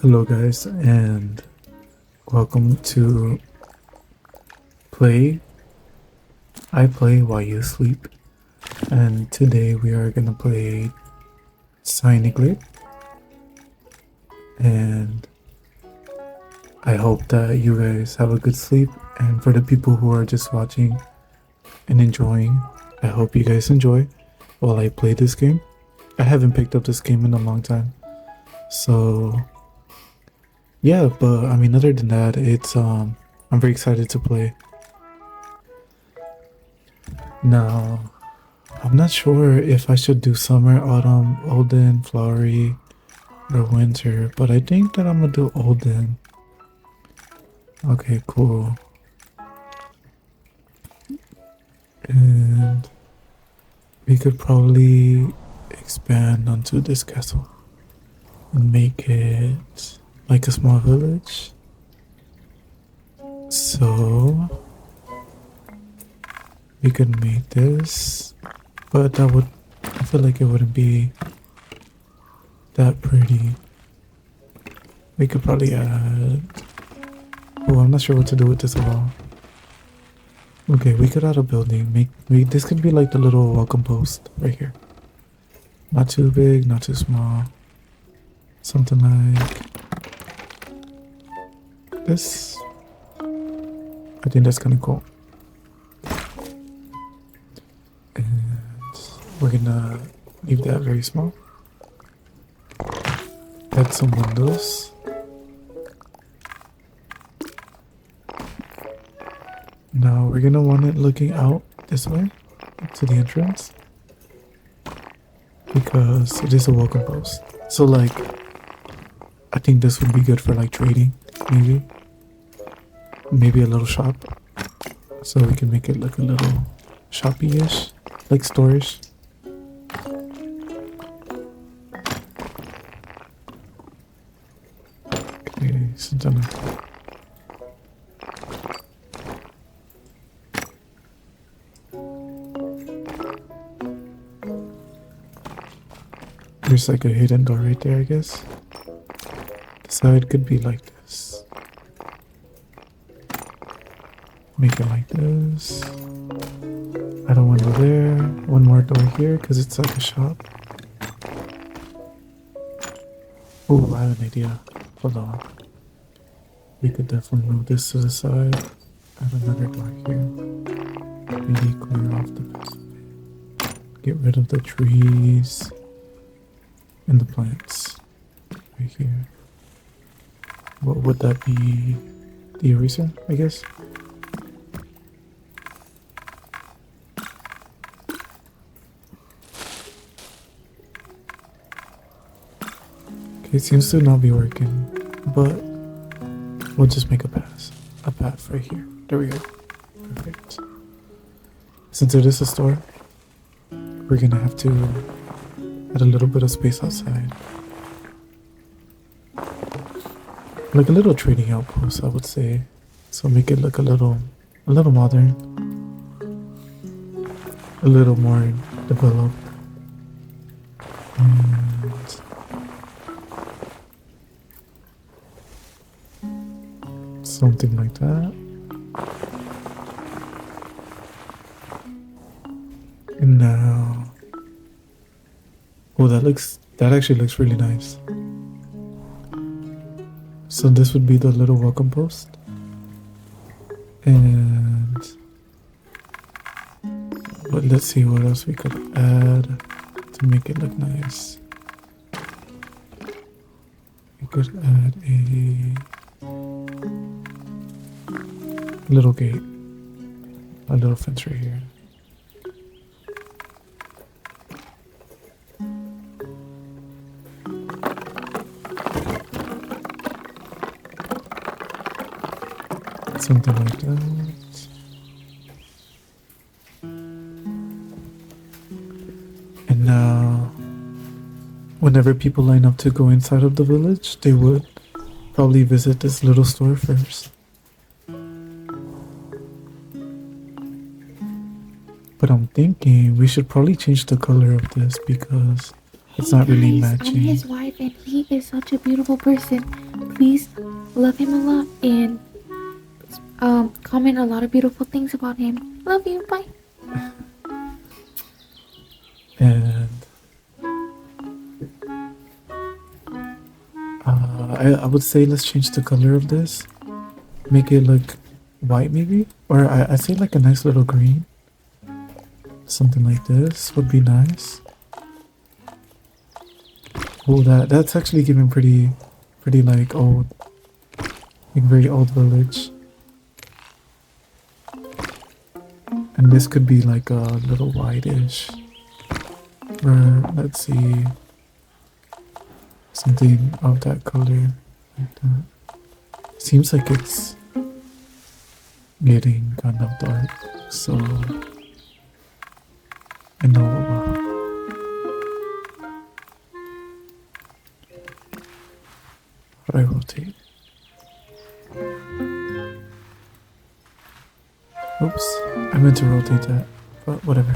Hello guys and welcome to Play. I play while you sleep, and today we are gonna play Tiny Glade, and I hope that you guys have a good sleep, and for the people who are just watching and enjoying, I hope you guys enjoy while I play this game. I haven't picked up this game in a long time, so yeah, but I mean, other than that, I'm very excited to play. Now, I'm not sure if I should do summer, autumn, olden, flowery, or winter, but I think that I'm gonna do olden. Okay, cool. And we could probably expand onto this castle and make it like a small village. So we could make this, but I feel like it wouldn't be that pretty. We could probably add, oh, I'm not sure what to do with this at all. Okay, we could add a building. This could be like the little welcome post right here. Not too big, not too small. Something like this. I think that's kind of cool. And we're gonna leave that very small. Add some windows. Now we're gonna want it looking out this way to the entrance because it is a welcome post. So like, I think this would be good for like trading, maybe a little shop. So we can make it look a little shoppy-ish, like store-ish. Okay, something like that. There's like a hidden door right there, I guess. The side could be like this. Make it like this. Add a window there. One more door here because it's like a shop. Oh, I have an idea. Hold on. We could definitely move this to the side. Add another door here. Really clear off the best of it. Get rid of the trees and the plants right here. What would that be? The eraser, I guess. Okay, it seems to not be working, but we'll just make a path right here. There we go. Perfect. Since it is a store, we're gonna have to add a little bit of space outside. Like a little trading outpost, I would say. So make it look a little modern. A little more developed. And something like that. And now, oh, that actually looks really nice. So this would be the little welcome post. And but let's see what else we could add to make it look nice. We could add a little gate, a little fence right here. Something like that. And now, whenever people line up to go inside of the village, they would probably visit this little store first. But I'm thinking we should probably change the color of this because It's not really guys, I'm matching. his wife and he is such a beautiful person. Please love him a lot and comment a lot of beautiful things about him. Love you. Bye. And I would say let's change the color of this. Make it look white maybe? Or I say like a nice little green. Something like this would be nice. Oh, that's actually giving pretty like old, like very old village. And this could be like a little whitish. Or let's see, something of that color. Like that. Seems like it's getting kind of dark, so I know. How do I rotate? Oops, I meant to rotate that, but whatever.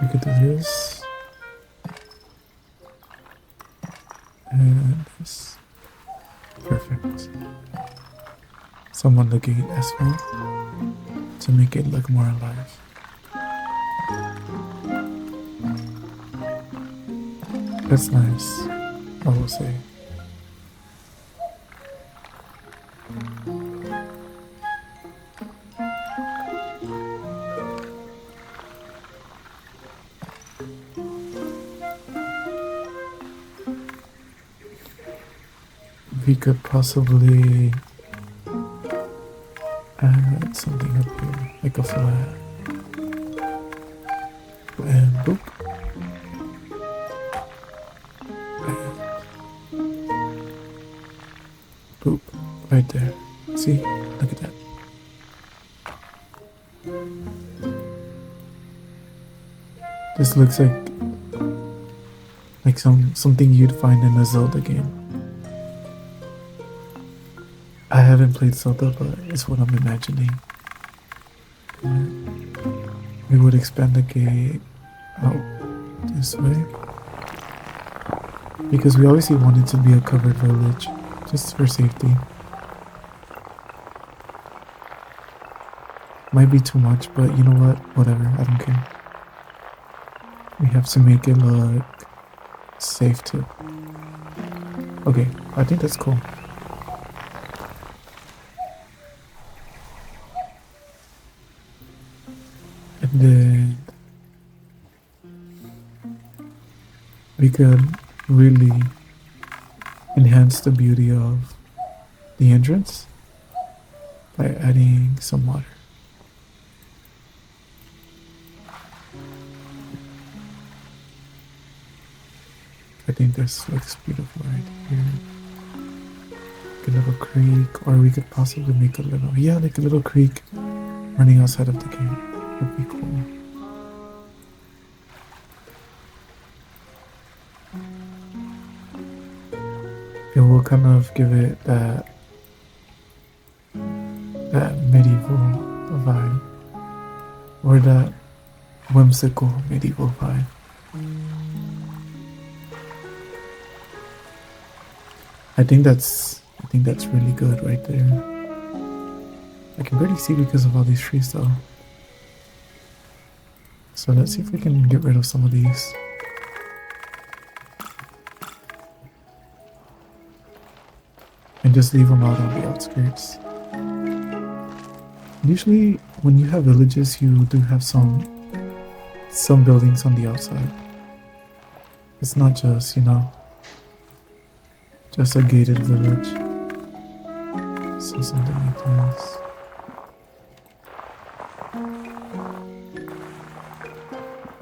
We could do this. And this. Perfect. Someone the gate as well to make it look more alive. That's nice, I will say. We could possibly add something up here, like a flag. And boop. And boop. Right there. See? Look at that. This looks like something you'd find in a Zelda game. I haven't played Zelda, but it's what I'm imagining. We would expand the gate out this way. Because we obviously want it to be a covered village, just for safety. Might be too much, but you know what? Whatever, I don't care. We have to make it look safe too. Okay, I think that's cool. And then we could really enhance the beauty of the entrance by adding some water. I think this looks beautiful right here. Like a little creek, or we could possibly make a little, yeah, like a little creek running outside of the gate. Would be cool. It will kind of give it that medieval vibe, or that whimsical medieval vibe. I think that's really good right there. I can barely see because of all these trees though. So let's see if we can get rid of some of these. And just leave them out on the outskirts. Usually when you have villages, you do have some buildings on the outside. It's not just, just a gated village. So something like this.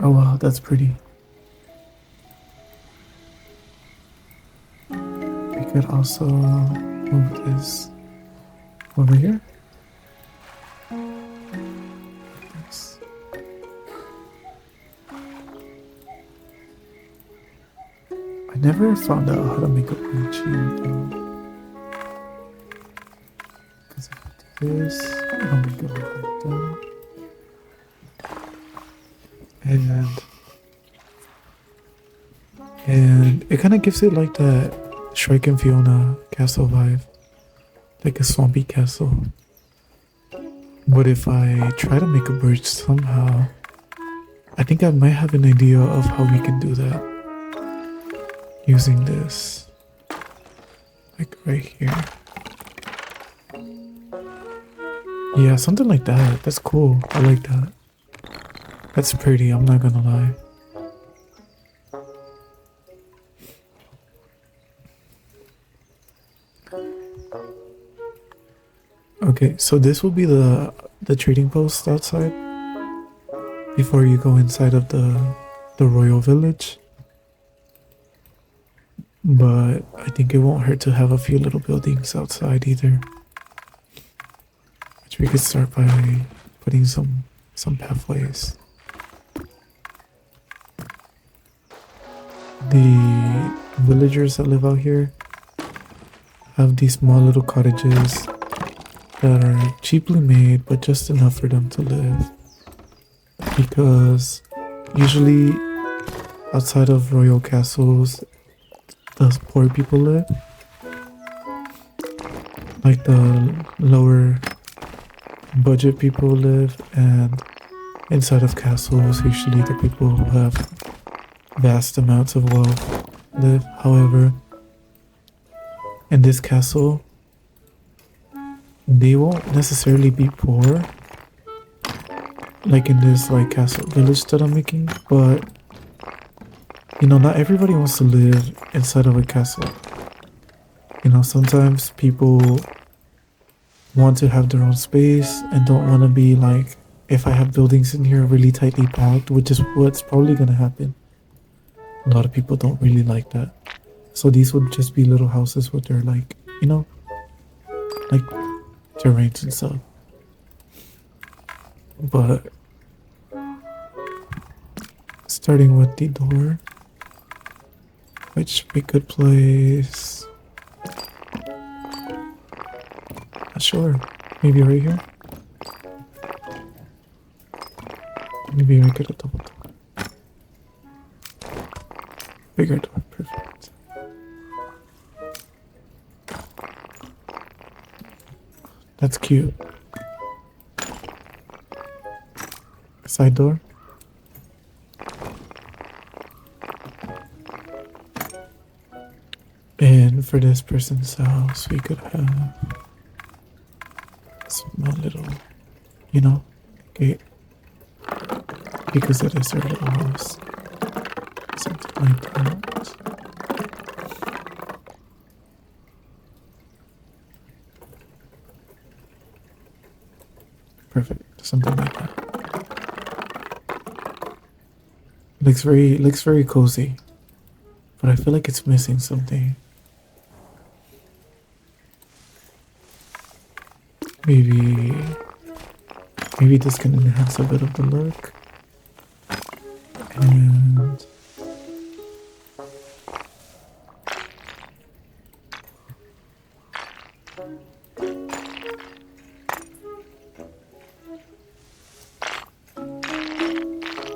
Oh wow, that's pretty. We could also move this over here. Nice. I never found out how to make a bridge here though. Because if I do this, it'll make it look like that. And And it kind of gives it like that Shrike and Fiona castle vibe, like a swampy castle. But if I try to make a bridge somehow, I think I might have an idea of how we can do that using this, like right here. Yeah, something like that. That's cool. I like that. That's pretty, I'm not gonna lie. Okay, so this will be the trading post outside before you go inside of the royal village. But I think it won't hurt to have a few little buildings outside either, which we could start by putting some pathways. The villagers that live out here have these small little cottages that are cheaply made, but just enough for them to live. Because usually outside of royal castles, the poor people live. Like the lower budget people live, and inside of castles, usually the people who have vast amounts of wealth live. However, in this castle, they won't necessarily be poor, like in this like castle village that I'm making, but you know, not everybody wants to live inside of a castle. You know, sometimes people want to have their own space and don't want to be like, if I have buildings in here really tightly packed, which is what's probably gonna happen. A lot of people don't really like that. So these would just be little houses with their like, you know, like terrains and stuff. But starting with the door, which we could place, not sure, maybe right here. Maybe make it a double door. Bigger door, perfect. That's cute. Side door. And for this person's house, we could have small little, you know, gate. Because it is their little house. Something like that. Perfect. Something like that. Looks very cozy. But I feel like it's missing something. Maybe this can enhance a bit of the look. And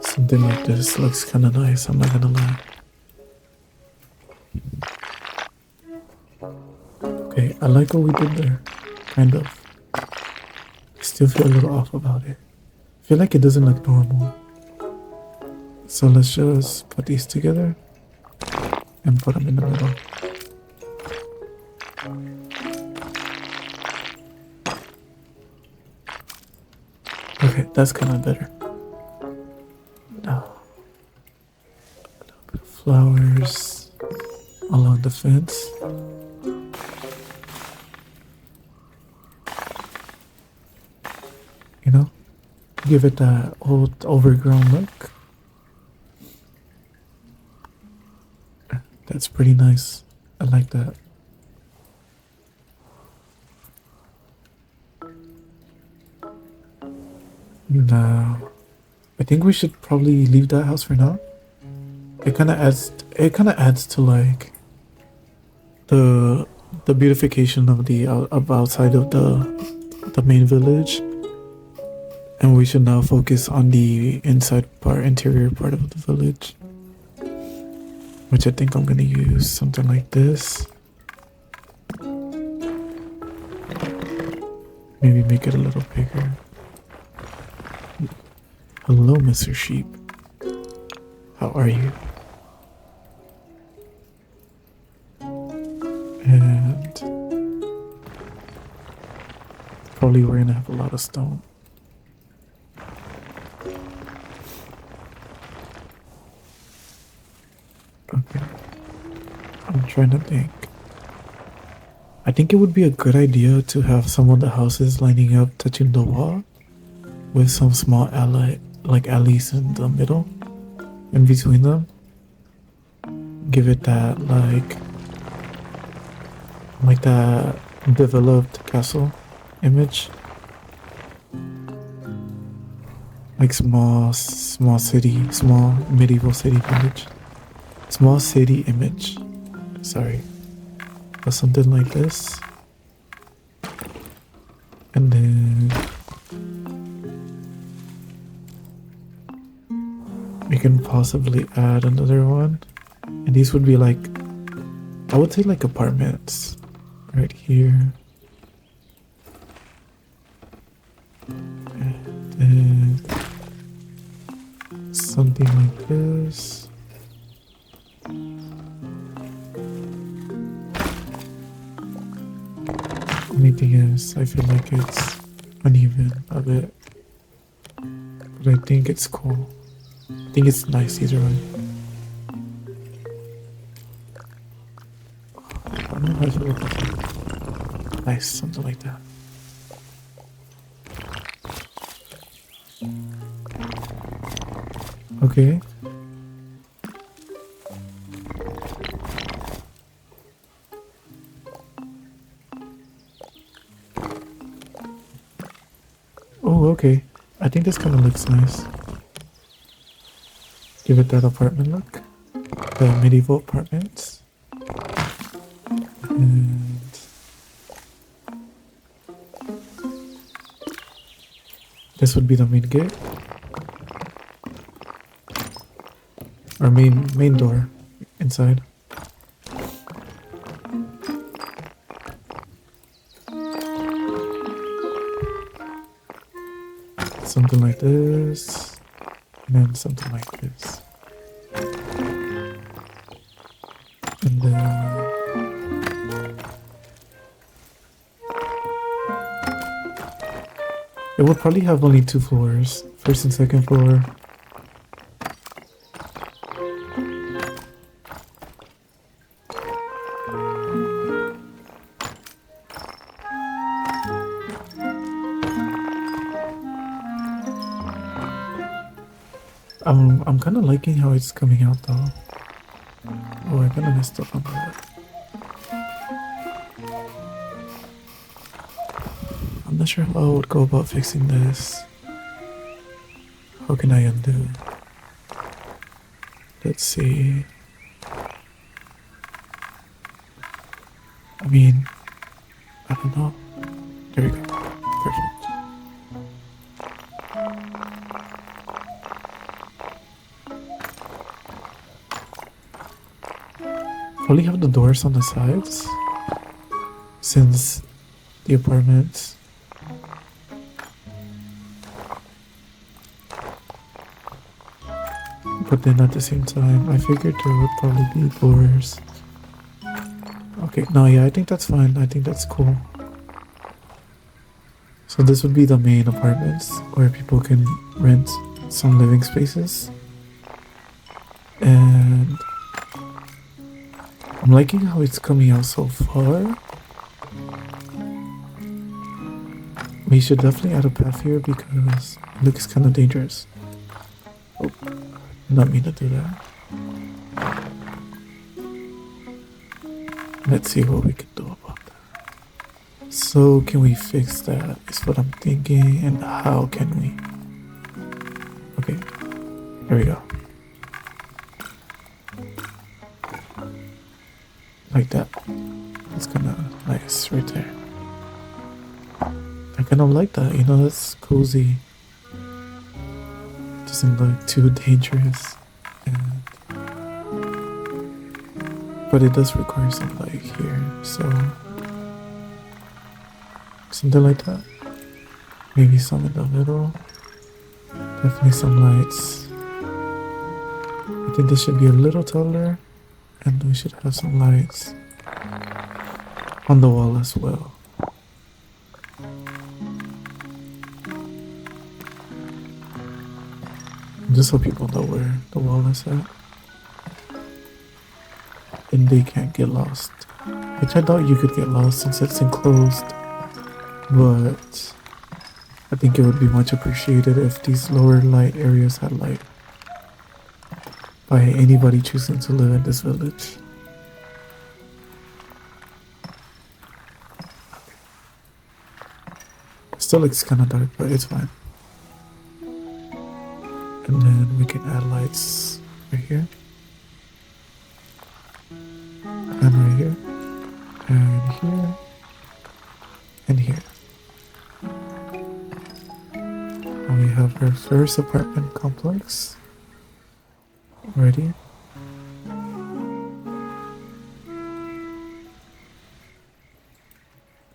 something like this looks kind of nice, I'm not gonna lie. Okay, I like what we did there, kind of. Still feel a little off about it. I feel like it doesn't look normal. So let's just put these together and put them in the middle. Okay, that's kind of better. Now, a little bit of flowers along the fence. You know, give it that old overgrown look. That's pretty nice. I like that. Now, I think we should probably leave that house for now. It kind of adds to like the beautification of the outside of the main village. And we should now focus on the interior part of the village, which I think I'm gonna use something like this. Maybe make it a little bigger. Hello, Mr. Sheep. How are you? And probably we're gonna have a lot of stone. Okay. I'm trying to think. I think it would be a good idea to have some of the houses lining up touching the wall with some small alleys in the middle, in between them. Give it that like that developed castle image. Like small city, small medieval city village. Small city image. Sorry. Or something like this. And then we can possibly add another one. And these would be like, I would say like apartments right here. And then something like this. Only thing is, I feel like it's uneven a bit. But I think it's cool. I think it's nice either way. I don't know how to feel about that. Nice, something like that. Okay. Oh, okay. I think this kind of looks nice. Give it that apartment look. The medieval apartments. And this would be the main gate. Or main door inside. Something like this, and then something like this. And then it will probably have only 2 floors, first and second floor. I'm kind of liking how it's coming out though. Oh, I kind of messed up on that. I'm not sure how I would go about fixing this. How can I undo? Let's see. I mean, I don't know. There we go. Perfect. Probably have the doors on the sides, since the apartments. But then at the same time, I figured there would probably be doors. Okay, no, yeah, I think that's fine. I think that's cool. So this would be the main apartments where people can rent some living spaces. And I'm liking how it's coming out so far. We should definitely add a path here because it looks kind of dangerous. Oh, not mean to do that. Let's see what we can do about that. So can we fix that is what I'm thinking, and how can we? Okay, there we go. Like that. It's kind of nice right there. I kind of like that, you know, that's cozy. Doesn't look too dangerous. And But it does require some light here, so something like that. Maybe some in the middle. Definitely some lights. I think this should be a little taller, and we should have some lights on the wall as well. Just so people know where the wall is at. And they can't get lost. Which I thought you could get lost since it's enclosed. But I think it would be much appreciated if these lower light areas had light. By anybody choosing to live in this village. Still looks kind of dark, but it's fine. And then we can add lights right here. And right here. And here. And here. And we have our first apartment complex. Ready?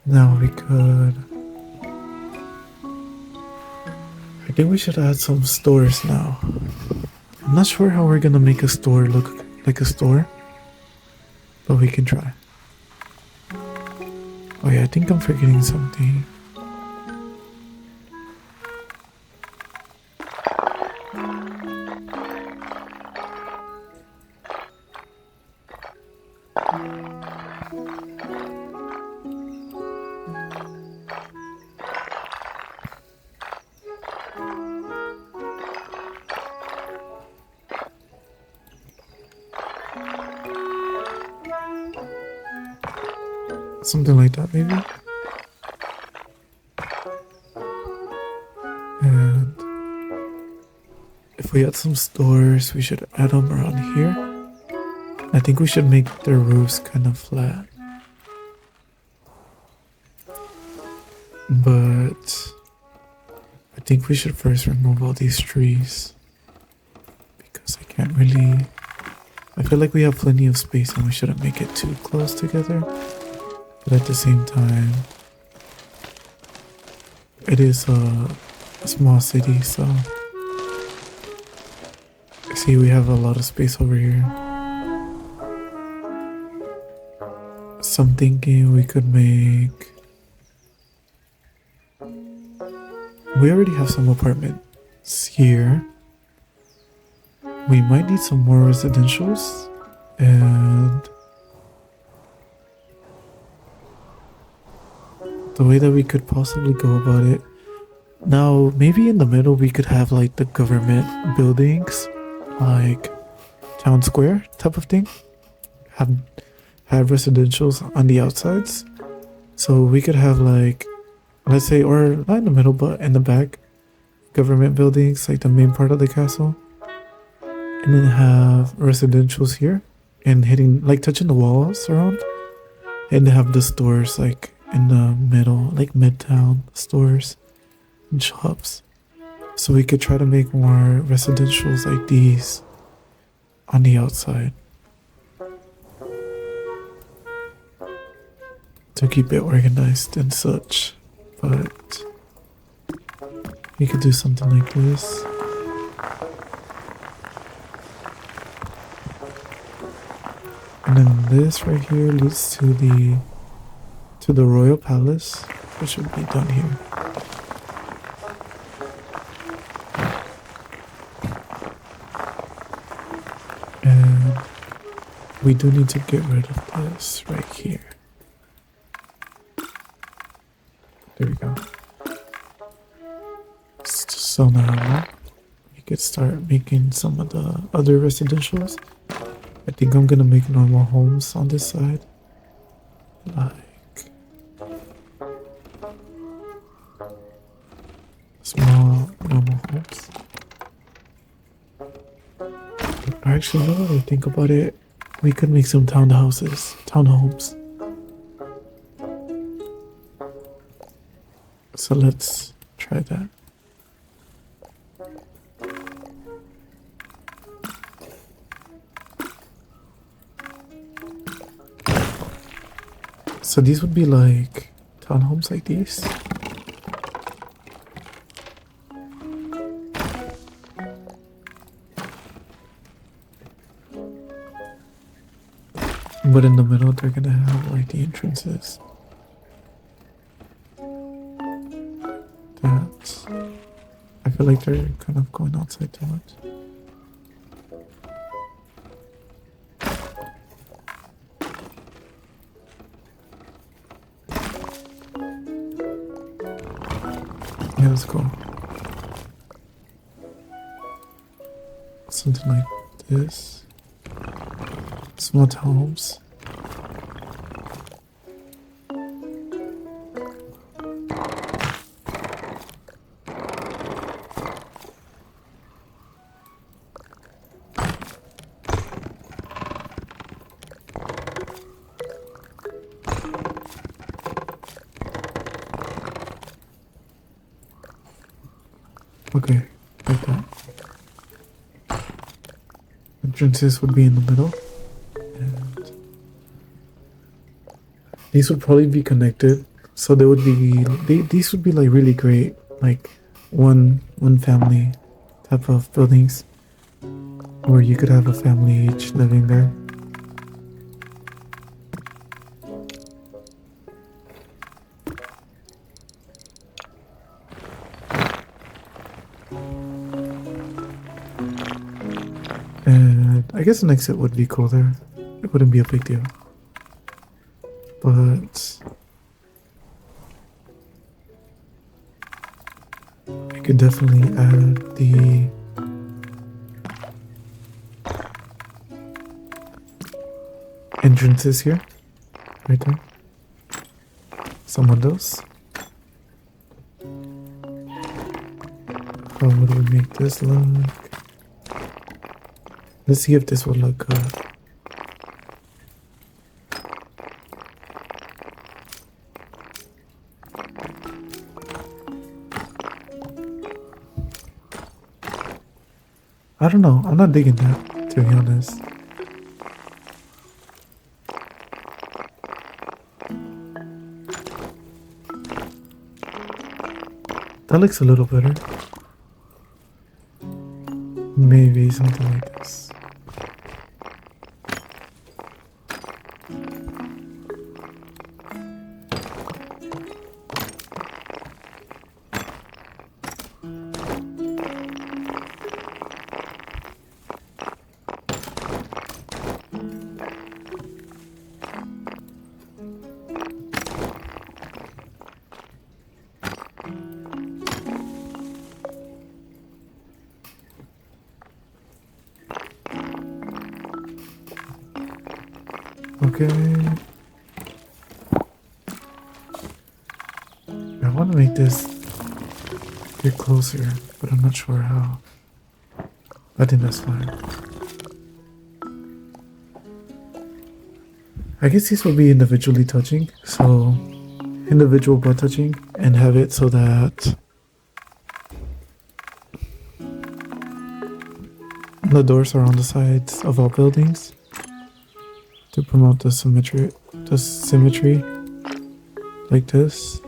Now we could... I think we should add some stores now. I'm not sure how we're gonna make a store look like a store, but we can try. Oh yeah, I think I'm forgetting something. Something like that, maybe. And if we add some stores, we should add them around here. I think we should make their roofs kind of flat. But I think we should first remove all these trees. Because I can't really... I feel like we have plenty of space and we shouldn't make it too close together. But at the same time, it is a small city, so see, we have a lot of space over here. So I'm thinking we could make... We already have some apartments here. We might need some more residentials, and the way that we could possibly go about it. Now, maybe in the middle we could have like the government buildings, like town square type of thing. Have residentials on the outsides. So we could have like, let's say, or not in the middle, but in the back, government buildings, like the main part of the castle. And then have residentials here and hitting, like touching the walls around. And have the stores like in the middle, like midtown stores and shops. So we could try to make more residentials like these on the outside to keep it organized and such. But we could do something like this. And then this right here leads to the royal palace, which would be done here. And we do need to get rid of this right here. There we go. So now we could start making some of the other residentials. I think I'm gonna make normal homes on this side. Like small normal homes. Actually, now that I think about it, we could make some townhouses, townhomes. So let's try that. So these would be like townhomes like these. But in the middle, they're gonna have like the entrances. That's. I feel like they're kind of going outside too much. Yeah, let's go. Something like this. Small homes. Okay, like that. Entrances would be in the middle. And these would probably be connected. So they would be, these would be like really great, like one family type of buildings where you could have a family each living there. And I guess an exit would be cool there. It wouldn't be a big deal. But I could definitely add the entrances here. Right there. Some windows. How would we make this look? Let's see if this would look good. I don't know. I'm not digging that, to be honest. That looks a little better. Maybe something like this. Okay. I want to make this get closer, but I'm not sure how. I think that's fine. I guess these will be individually touching, so individual butt touching, and have it so that the doors are on the sides of all buildings to promote the symmetry like this.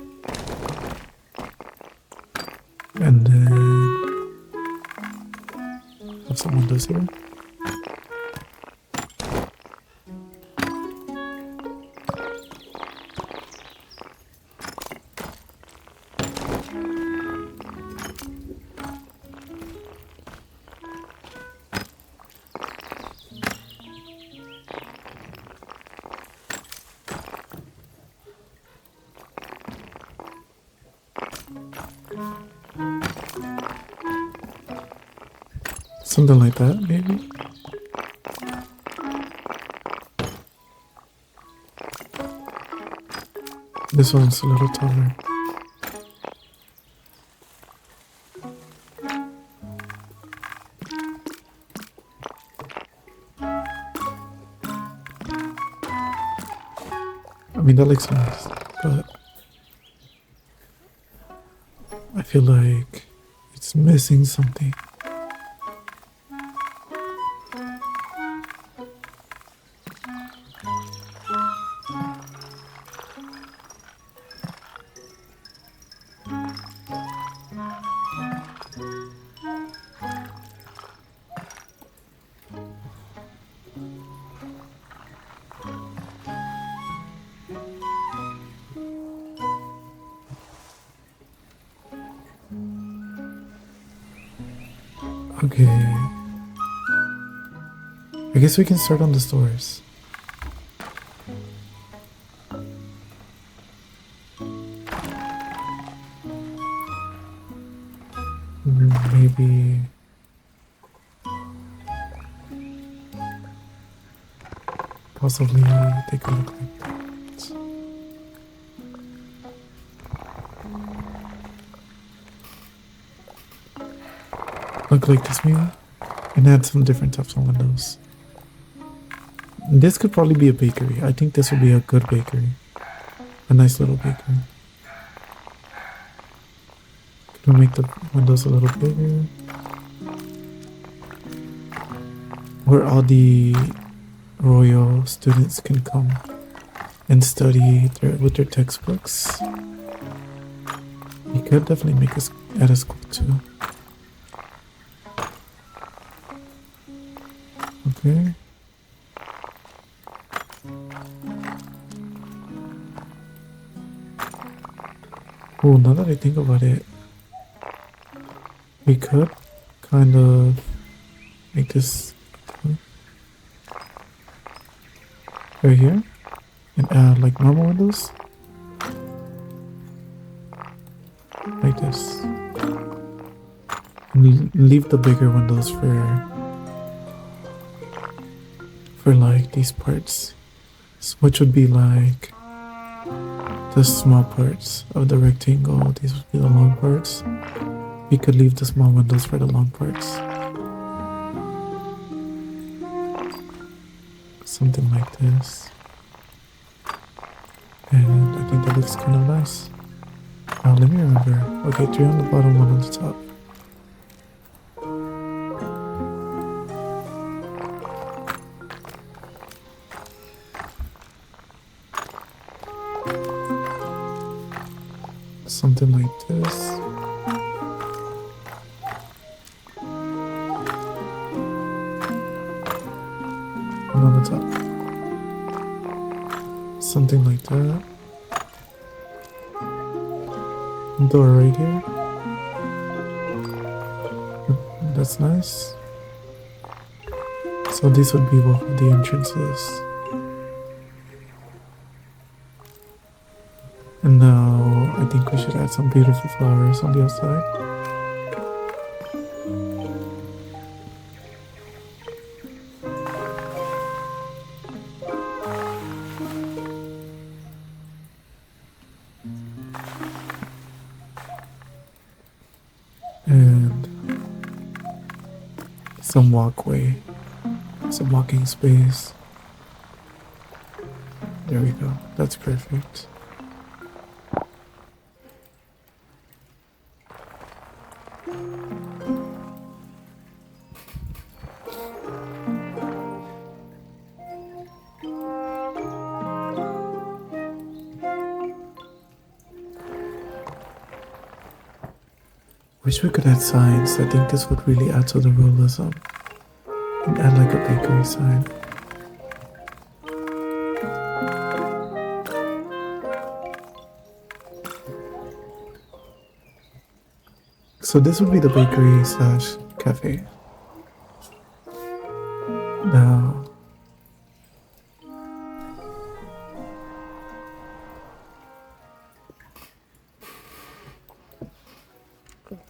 And then have some windows here. Something like that, maybe. This one's a little taller. I mean, that looks nice, but I feel like it's missing something. Okay. I guess we can start on the stores. Maybe possibly they could look like that. Look like this maybe? And add some different types of windows. This could probably be a bakery. I think this would be a good bakery. A nice little bakery. Could we make the windows a little bigger? Where all the royal students can come and study with their textbooks. You could definitely make us at a school too. Okay. Oh, now that I think about it, we could kind of make this right here and add like normal windows like this and leave the bigger windows for like these parts, which would be like the small parts of the rectangle. These would be the long parts. We could leave the small windows for the long parts. Something like this. And I think that looks kind of nice. Now let me remember. Okay, 3 on the bottom, 1 on the top. Something like this. And on the top. Something like that. Door right here. That's nice. So these would be both of the entrances. And now I think we should add some beautiful flowers on the outside. And some walkway, some walking space. There we go. That's perfect. Wish we could add signs. I think this would really add to the realism. And add like a bakery sign. So this would be the bakery slash cafe. Now,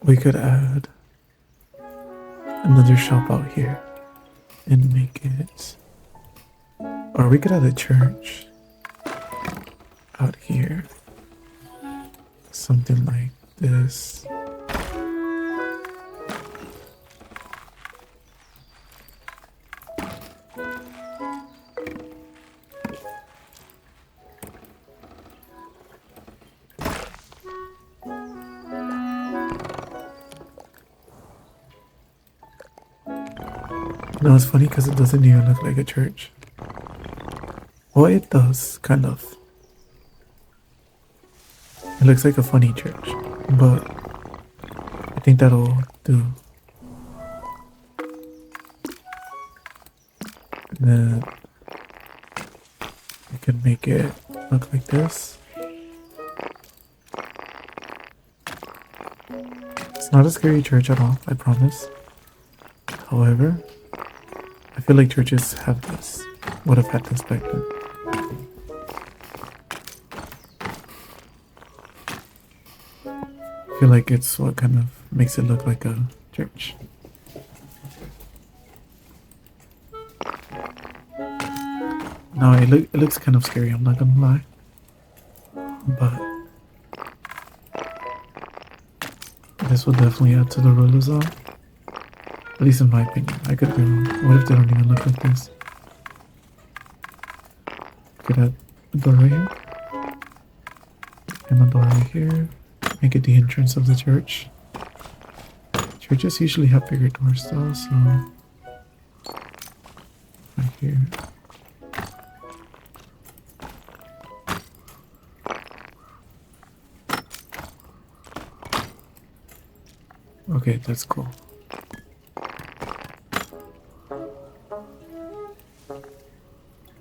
we could add another shop out here and make it, or we could add a church out here, something like this. No, it's funny because it doesn't even look like a church. Well, it does, kind of. It looks like a funny church, but I think that'll do. And then we can make it look like this. It's not a scary church at all, I promise. However, I feel like churches have this. Would have had this back then. I feel like it's what kind of makes it look like a church. No, it looks kind of scary, I'm not gonna lie. But this will definitely add to the realism. At least in my opinion. I could be wrong. What if they don't even look like this? Could add a door right here. And a door right here. Make it the entrance of the church. Churches usually have bigger doors though, so right here. Okay, that's cool.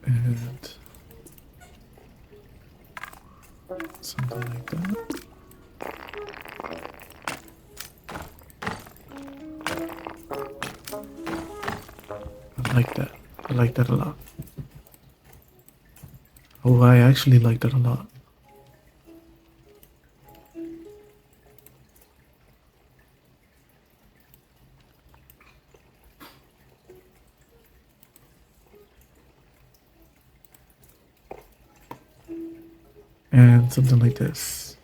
And something like that. I like that. I like that a lot. Oh, I actually like that a lot. And something like this.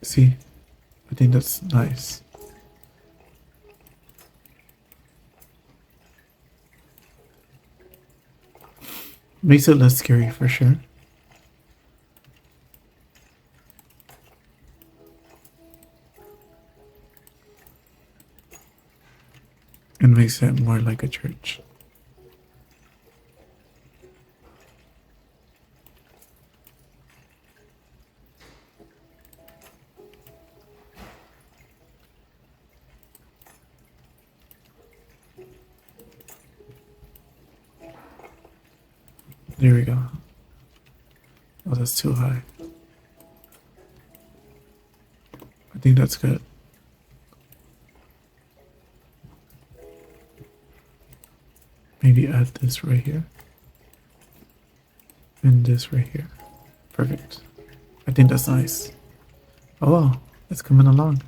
See, I think that's nice. Makes it less scary for sure. And makes it more like a church. There we go. Oh, that's too high. I think that's good. Maybe add this right here. And this right here. Perfect. I think that's nice. Oh wow, it's coming along.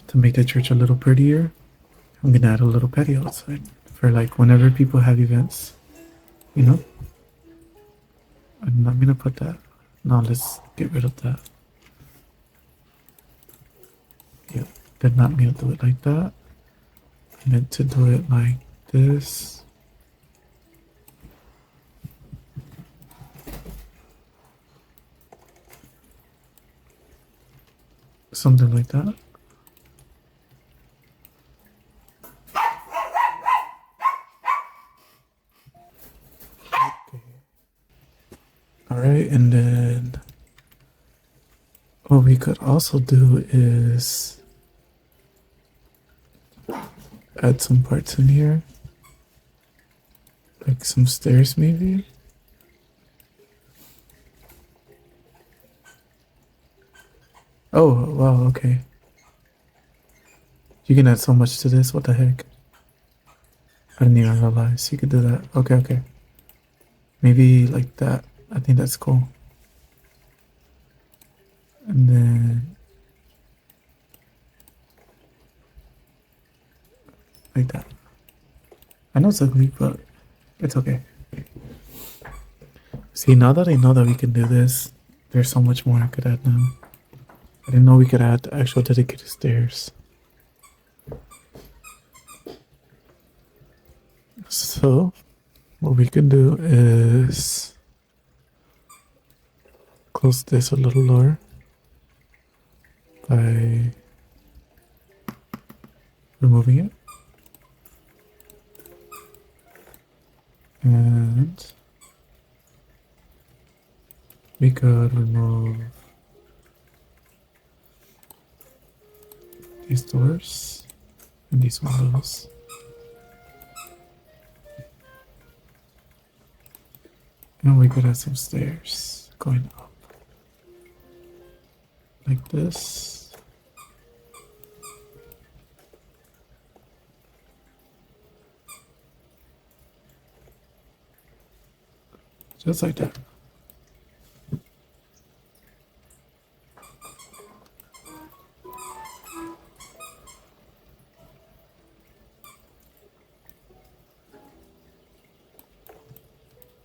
To make the church a little prettier, I'm gonna add a little patio outside for like whenever people have events, you know? I'm not gonna put that. No, let's get rid of that. Yep, did not mean to do it like that. I meant to do it like this. Something like that. Okay. Alright, and then what we could also do is add some parts in here. Like some stairs maybe. Oh, wow, okay. You can add so much to this, what the heck? I didn't even realize you could do that. Okay, okay. Maybe like that. I think that's cool. And then like that. I know it's ugly, but it's okay. See, now that I know that we can do this, there's so much more I could add now. I didn't know we could add actual dedicated stairs. So, what we can do is close this a little lower by removing it. And we could remove these doors and these windows. And we could have some stairs going up. Like this. Just like that.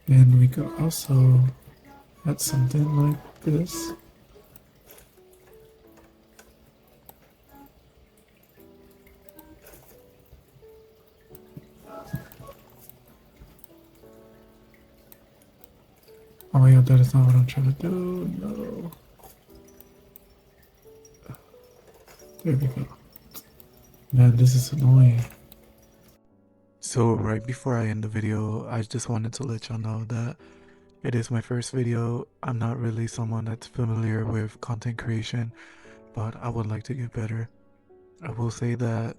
And we could also add something like this. Oh my god, that is not what I'm trying to do. No. There we go. Man, this is annoying. So right before I end the video, I just wanted to let y'all know that it is my first video. I'm not really someone that's familiar with content creation, but I would like to get better. I will say that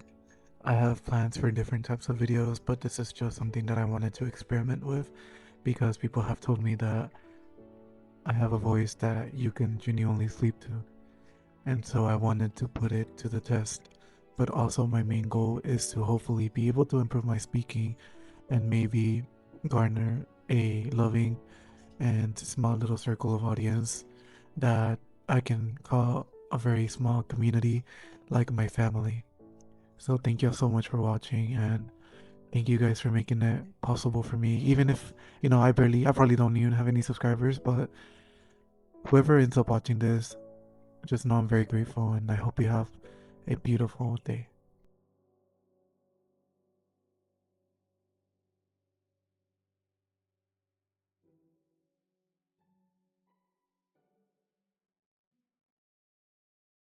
I have plans for different types of videos, but this is just something that I wanted to experiment with because people have told me that I have a voice that you can genuinely sleep to. And so I wanted to put it to the test. But also my main goal is to hopefully be able to improve my speaking and maybe garner a loving and small little circle of audience that I can call a very small community like my family. So thank you so much for watching, and thank you guys for making it possible for me. Even if, I probably don't even have any subscribers, but whoever ends up watching this, just know I'm very grateful, and I hope you have a beautiful day.